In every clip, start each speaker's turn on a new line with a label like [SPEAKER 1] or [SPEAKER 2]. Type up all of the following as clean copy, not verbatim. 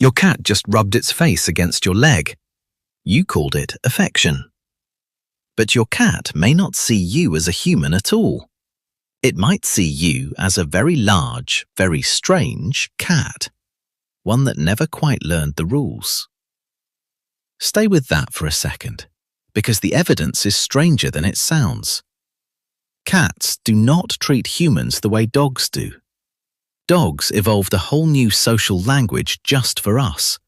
[SPEAKER 1] Your cat just rubbed its face against your leg. You called it affection. But your cat may not see you as a human at all. It might see you as a very large, very strange cat, one that never quite learned the rules. Stay with that for a second, because the evidence is stranger than it sounds. Cats do not treat humans the way dogs do. Dogs evolved a whole new social language just for us.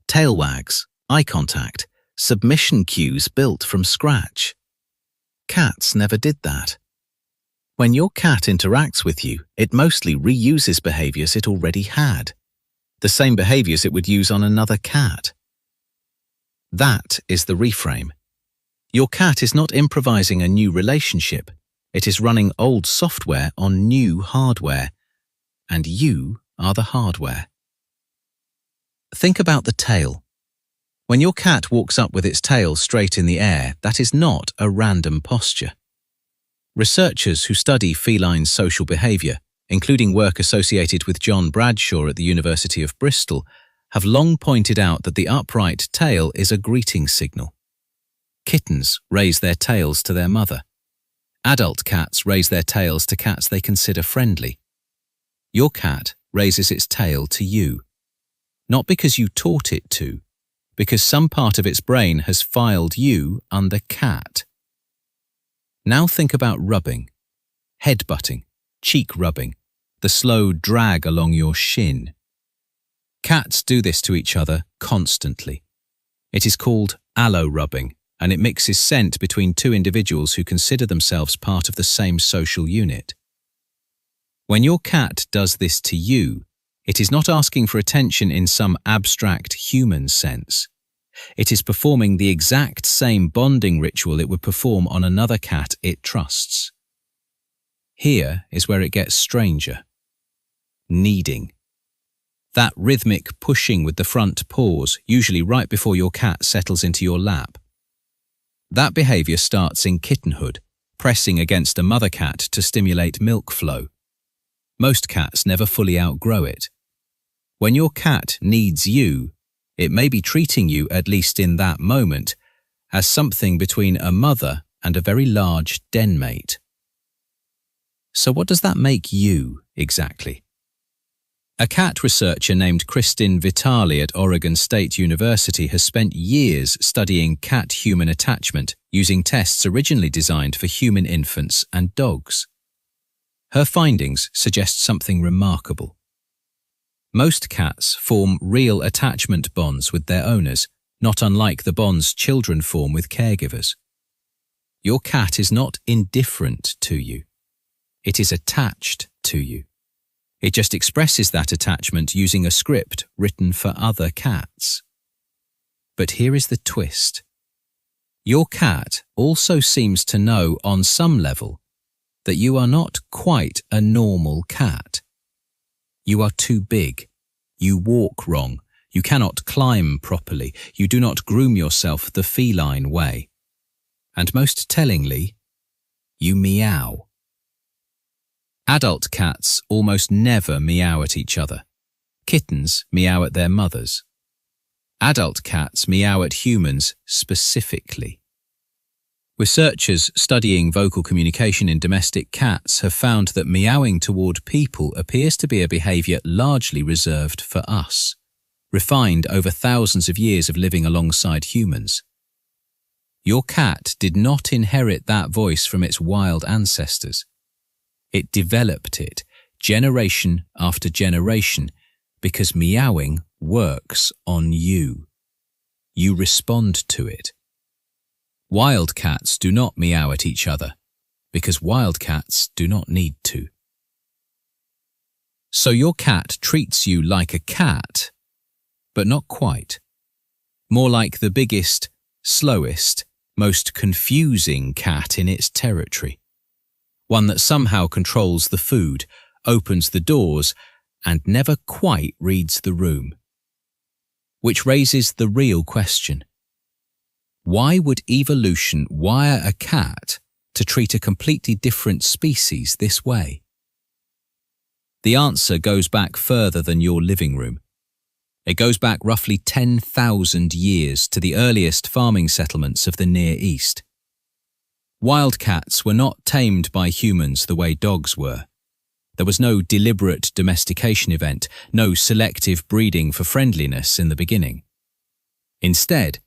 [SPEAKER 1] Tail wags, eye contact, submission cues built from scratch. Cats never did that. When your cat interacts with you, it mostly reuses behaviors it already had, the same behaviors it would use on another cat. That is the reframe. Your cat is not improvising a new relationship. It is running old software on new hardware, and you are the hardware. Think about the tail. When your cat walks up with its tail straight in the air, that is not a random posture. Researchers who study feline social behavior, including work associated with John Bradshaw at the University of Bristol, have long pointed out that the upright tail is a greeting signal. Kittens raise their tails to their mother. Adult cats raise their tails to cats they consider friendly. Your cat raises its tail to you, not because you taught it to, because some part of its brain has filed you under cat. Now think about rubbing, head-butting, cheek rubbing, the slow drag along your shin. Cats do this to each other constantly. It is called allo rubbing, and it mixes scent between two individuals who consider themselves part of the same social unit. When your cat does this to you, it is not asking for attention in some abstract human sense. It is performing the exact same bonding ritual it would perform on another cat it trusts. Here is where it gets stranger. Kneading. That rhythmic pushing with the front paws, usually right before your cat settles into your lap. That behavior starts in kittenhood, pressing against a mother cat to stimulate milk flow. Most cats never fully outgrow it. When your cat needs you, it may be treating you, at least in that moment, as something between a mother and a very large den mate. So what does that make you, exactly? A cat researcher named Kristin Vitale at Oregon State University has spent years studying cat-human attachment using tests originally designed for human infants and dogs. Her findings suggest something remarkable. Most cats form real attachment bonds with their owners, not unlike the bonds children form with caregivers. Your cat is not indifferent to you. It is attached to you. It just expresses that attachment using a script written for other cats. But here is the twist. Your cat also seems to know on some level that you are not quite a normal cat. You are too big. You walk wrong. You cannot climb properly. You do not groom yourself the feline way. And most tellingly, you meow. Adult cats almost never meow at each other. Kittens meow at their mothers. Adult cats meow at humans specifically. Researchers studying vocal communication in domestic cats have found that meowing toward people appears to be a behavior largely reserved for us, refined over thousands of years of living alongside humans. Your cat did not inherit that voice from its wild ancestors. It developed it generation after generation because meowing works on you. You respond to it. Wild cats do not meow at each other because wild cats do not need to. So your cat treats you like a cat, but not quite. More like the biggest, slowest, most confusing cat in its territory. One that somehow controls the food, opens the doors, and never quite reads the room. Which raises the real question. Why would evolution wire a cat to treat a completely different species this way? The answer goes back further than your living room.
[SPEAKER 2] It goes back roughly 10,000 years to the earliest farming settlements of the Near East. Wildcats were not tamed by humans the way dogs were. There was no deliberate domestication event, no selective breeding for friendliness in the beginning. Instead,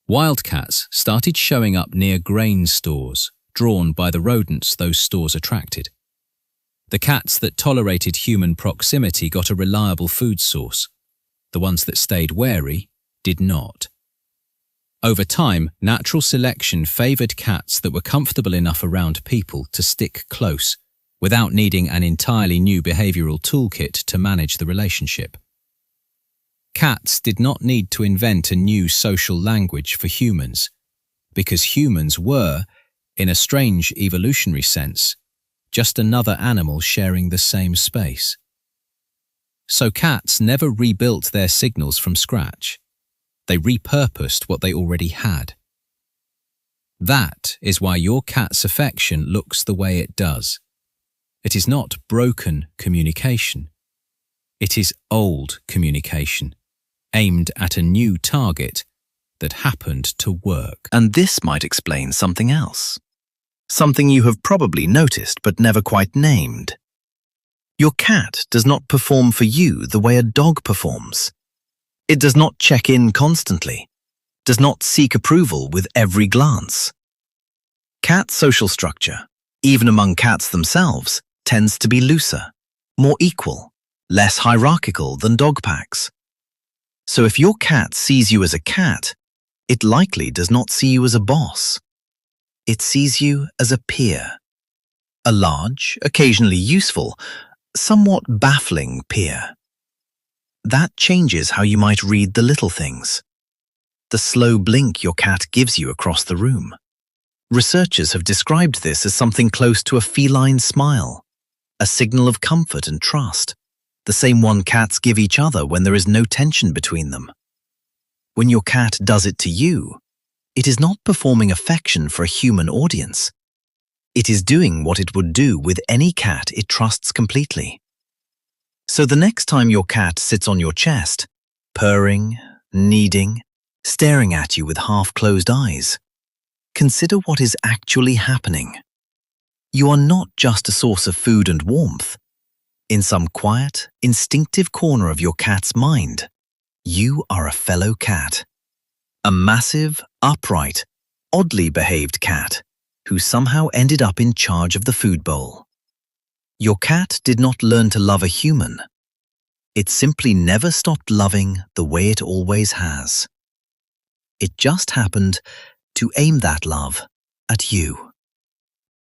[SPEAKER 2] wildcats started showing up near grain stores, drawn by the rodents those stores attracted. The cats that tolerated human proximity got a reliable food source. The ones that stayed wary did not. Over time, natural selection favored cats that were comfortable enough around people to stick close, without needing an entirely new behavioral toolkit to manage the relationship. Cats did not need to invent a new social language for humans, because humans were, in a strange evolutionary sense, just another animal sharing the same space. So cats never rebuilt their signals from scratch. They repurposed what they already had. That is why your cat's affection looks the way it does. It is not broken communication. It is old communication, aimed at a new target that happened to work.
[SPEAKER 1] And this might explain something else. Something you have probably noticed but never quite named. Your cat does not perform for you the way a dog performs. It does not check in constantly, does not seek approval with every glance. Cat social structure, even among cats themselves, tends to be looser, more equal, less hierarchical than dog packs. So if your cat sees you as a cat, it likely does not see you as a boss. It sees you as a peer. A large, occasionally useful, somewhat baffling peer. That changes how you might read the little things. The slow blink your cat gives you across the room. Researchers have described this as something close to a feline smile, a signal of comfort and trust, the same one cats give each other when there is no tension between them. When your cat does it to you, it is not performing affection for a human audience. It is doing what it would do with any cat it trusts completely. So the next time your cat sits on your chest, purring, kneading, staring at you with half-closed eyes, consider what is actually happening. You are not just a source of food and warmth. In some quiet, instinctive corner of your cat's mind, you are a fellow cat. A massive, upright, oddly behaved cat who somehow ended up in charge of the food bowl. Your cat did not learn to love a human. It simply never stopped loving the way it always has. It just happened to aim that love at you.